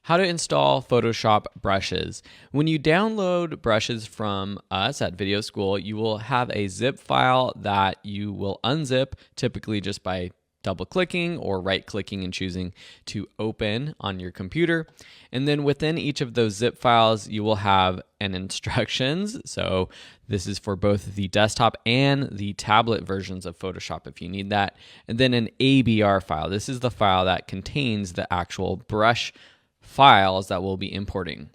How to install Photoshop brushes. When you download brushes from us at Video School, you will have a zip file that you will unzip, typically just by double-clicking or right-clicking and choosing to open on your computer. And then within each of those zip files, you will have an instructions. So this is for both the desktop and the tablet versions of Photoshop if you need that. And then an ABR file. This is the file that contains the actual brush files that we'll be importing.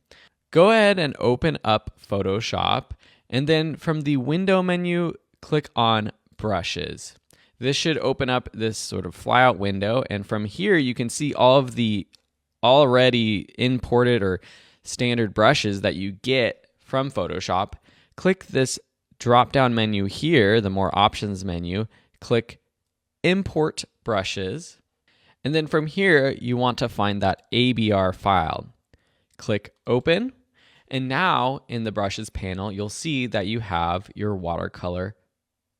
Go ahead and open up Photoshop, and then from the window menu, click on brushes. This should open up this sort of flyout window, and from here you can see all of the already imported or standard brushes that you get from Photoshop. Click this drop-down menu here, the more options menu, click import brushes. And then from here, you want to find that ABR file. Click open. And now in the brushes panel, you'll see that you have your watercolor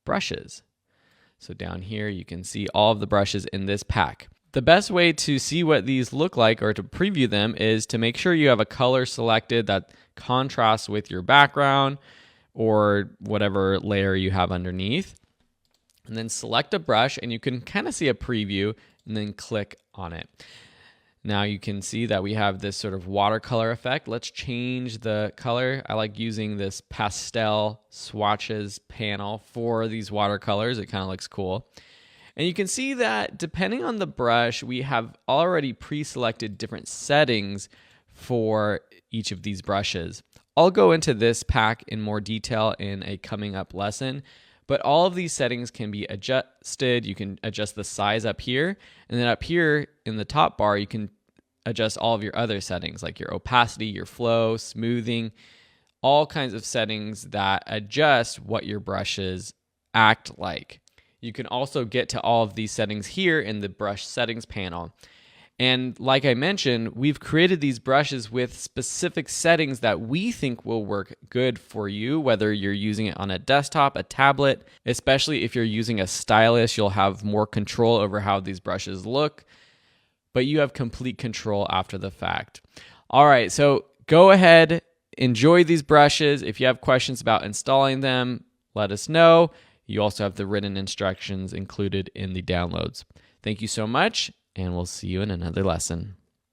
brushes. So down here, you can see all of the brushes in this pack. The best way to see what these look like or to preview them is to make sure you have a color selected that contrasts with your background or whatever layer you have underneath. And then select a brush and you can kind of see a preview and then click on it. Now you can see that we have this sort of watercolor effect. Let's change the color. I like using this pastel swatches panel for these watercolors. It kind of looks cool. And you can see that depending on the brush, we have already pre-selected different settings for each of these brushes. I'll go into this pack in more detail in a coming up lesson. But all of these settings can be adjusted. You can adjust the size up here. And then up here in the top bar, you can adjust all of your other settings like your opacity, your flow, smoothing, all kinds of settings that adjust what your brushes act like. You can also get to all of these settings here in the brush settings panel. And like I mentioned, we've created these brushes with specific settings that we think will work good for you, whether you're using it on a desktop, a tablet, especially if you're using a stylus, you'll have more control over how these brushes look, but you have complete control after the fact. All right, so go ahead, enjoy these brushes. If you have questions about installing them, let us know. You also have the written instructions included in the downloads. Thank you so much. And we'll see you in another lesson.